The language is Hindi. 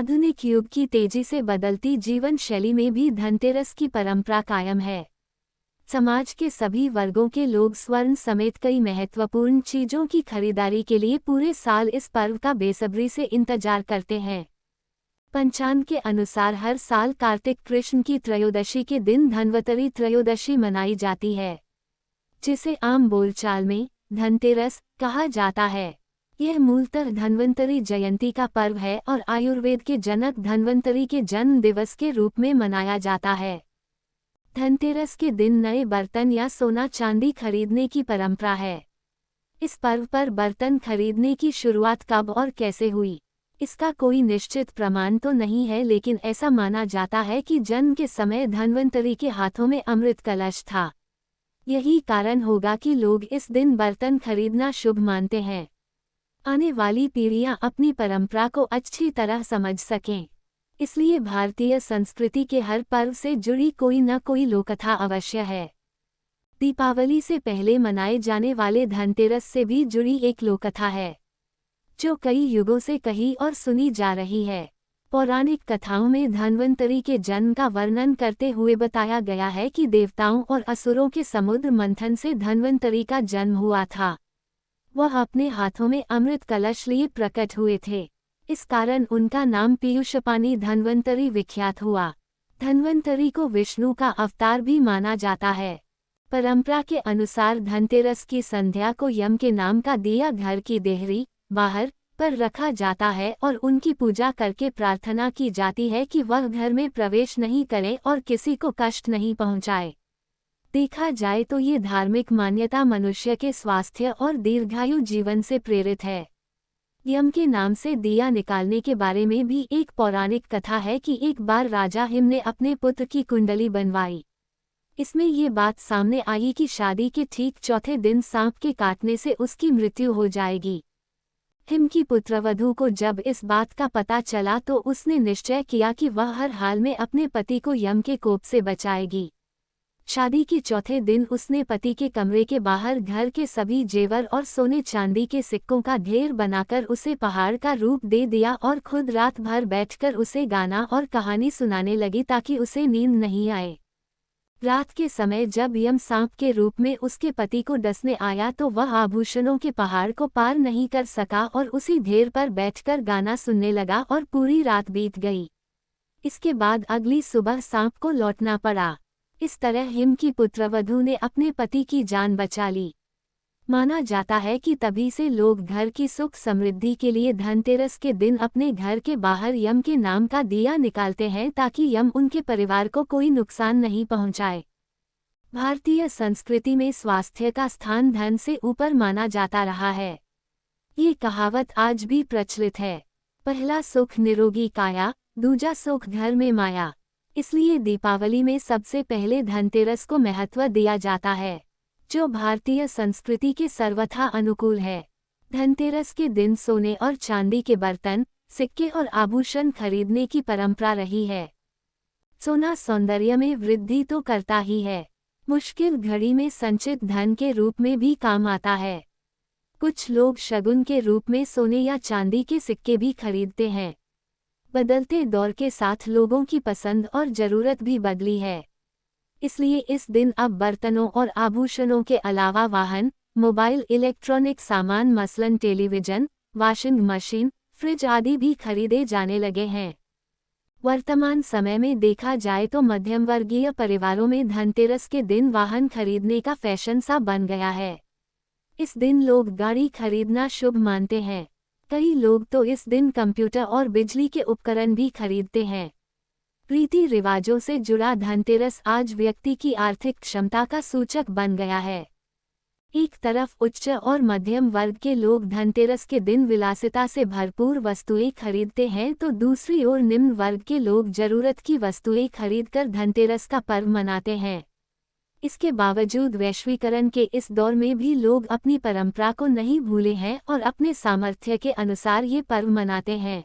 आधुनिक युग की तेजी से बदलती जीवन शैली में भी धनतेरस की परंपरा कायम है। समाज के सभी वर्गों के लोग स्वर्ण समेत कई महत्वपूर्ण चीजों की खरीदारी के लिए पूरे साल इस पर्व का बेसब्री से इंतजार करते हैं। पंचांग के अनुसार हर साल कार्तिक कृष्ण की त्रयोदशी के दिन धन्वंतरी त्रयोदशी मनाई जाती है, जिसे आम बोलचाल में धनतेरस कहा जाता है। यह मूलतः धन्वंतरी जयंती का पर्व है और आयुर्वेद के जनक धन्वंतरी के जन्म दिवस के रूप में मनाया जाता है। धनतेरस के दिन नए बर्तन या सोना चांदी खरीदने की परंपरा है। इस पर्व पर बर्तन खरीदने की शुरुआत कब और कैसे हुई, इसका कोई निश्चित प्रमाण तो नहीं है, लेकिन ऐसा माना जाता है कि जन्म के समय धन्वंतरी के हाथों में अमृत कलश था। यही कारण होगा कि लोग इस दिन बर्तन खरीदना शुभ मानते हैं। आने वाली पीढ़ियां अपनी परंपरा को अच्छी तरह समझ सकें, इसलिए भारतीय संस्कृति के हर पर्व से जुड़ी कोई न कोई लोककथा अवश्य है। दीपावली से पहले मनाए जाने वाले धनतेरस से भी जुड़ी एक लोककथा है, जो कई युगों से कही और सुनी जा रही है। पौराणिक कथाओं में धन्वंतरी के जन्म का वर्णन करते हुए बताया गया है कि देवताओं और असुरों के समुद्र मंथन से धन्वंतरी का जन्म हुआ था। वह अपने हाथों में अमृत कलश लिए प्रकट हुए थे। इस कारण उनका नाम पीयूषपानी धन्वंतरी विख्यात हुआ। धन्वंतरी को विष्णु का अवतार भी माना जाता है। परंपरा के अनुसार धनतेरस की संध्या को यम के नाम का दिया घर की देहरी बाहर पर रखा जाता है और उनकी पूजा करके प्रार्थना की जाती है कि वह घर में प्रवेश नहीं करे और किसी को कष्ट नहीं पहुंचाए। देखा जाए तो ये धार्मिक मान्यता मनुष्य के स्वास्थ्य और दीर्घायु जीवन से प्रेरित है। यम के नाम से दिया निकालने के बारे में भी एक पौराणिक कथा है कि एक बार राजा हिम ने अपने पुत्र की कुंडली बनवाई। इसमें ये बात सामने आई कि शादी के ठीक चौथे दिन सांप के काटने से उसकी मृत्यु हो जाएगी। हिम की पुत्रवधू को जब इस बात का पता चला तो उसने निश्चय किया कि वह हर हाल में अपने पति को यम के कोप से बचाएगी। शादी के चौथे दिन उसने पति के कमरे के बाहर घर के सभी जेवर और सोने चांदी के सिक्कों का ढेर बनाकर उसे पहाड़ का रूप दे दिया और खुद रात भर बैठकर उसे गाना और कहानी सुनाने लगी ताकि उसे नींद नहीं आए। रात के समय जब यम सांप के रूप में उसके पति को डसने आया तो वह आभूषणों के पहाड़ को पार नहीं कर सका और उसी ढेर पर बैठकर गाना सुनने लगा और पूरी रात बीत गई। इसके बाद अगली सुबह सांप को लौटना पड़ा। इस तरह हिम की पुत्रवधू ने अपने पति की जान बचा ली। माना जाता है कि तभी से लोग घर की सुख समृद्धि के लिए धनतेरस के दिन अपने घर के बाहर यम के नाम का दिया निकालते हैं ताकि यम उनके परिवार को कोई नुकसान नहीं पहुंचाए। भारतीय संस्कृति में स्वास्थ्य का स्थान धन से ऊपर माना जाता रहा है। ये कहावत आज भी प्रचलित है, पहला सुख निरोगी काया, दूजा सुख घर में माया। इसलिए दीपावली में सबसे पहले धनतेरस को महत्व दिया जाता है, जो भारतीय संस्कृति के सर्वथा अनुकूल है। धनतेरस के दिन सोने और चांदी के बर्तन, सिक्के और आभूषण खरीदने की परंपरा रही है। सोना सौंदर्य में वृद्धि तो करता ही है, मुश्किल घड़ी में संचित धन के रूप में भी काम आता है। कुछ लोग शगुन के रूप में सोने या चांदी के सिक्के भी खरीदते हैं। बदलते दौर के साथ लोगों की पसंद और ज़रूरत भी बदली है, इसलिए इस दिन अब बर्तनों और आभूषणों के अलावा वाहन, मोबाइल, इलेक्ट्रॉनिक सामान मसलन टेलीविज़न, वॉशिंग मशीन, फ्रिज आदि भी खरीदे जाने लगे हैं। वर्तमान समय में देखा जाए तो मध्यम वर्गीय परिवारों में धनतेरस के दिन वाहन खरीदने का फैशन सा बन गया है। इस दिन लोग गाड़ी खरीदना शुभ मानते हैं। कई लोग तो इस दिन कंप्यूटर और बिजली के उपकरण भी खरीदते हैं। रीति रिवाजों से जुड़ा धनतेरस आज व्यक्ति की आर्थिक क्षमता का सूचक बन गया है। एक तरफ उच्च और मध्यम वर्ग के लोग धनतेरस के दिन विलासिता से भरपूर वस्तुएं खरीदते हैं तो दूसरी ओर निम्न वर्ग के लोग जरूरत की वस्तुएं खरीदकर धनतेरस का पर्व मनाते हैं। इसके बावजूद वैश्वीकरण के इस दौर में भी लोग अपनी परंपरा को नहीं भूले हैं और अपने सामर्थ्य के अनुसार ये पर्व मनाते हैं।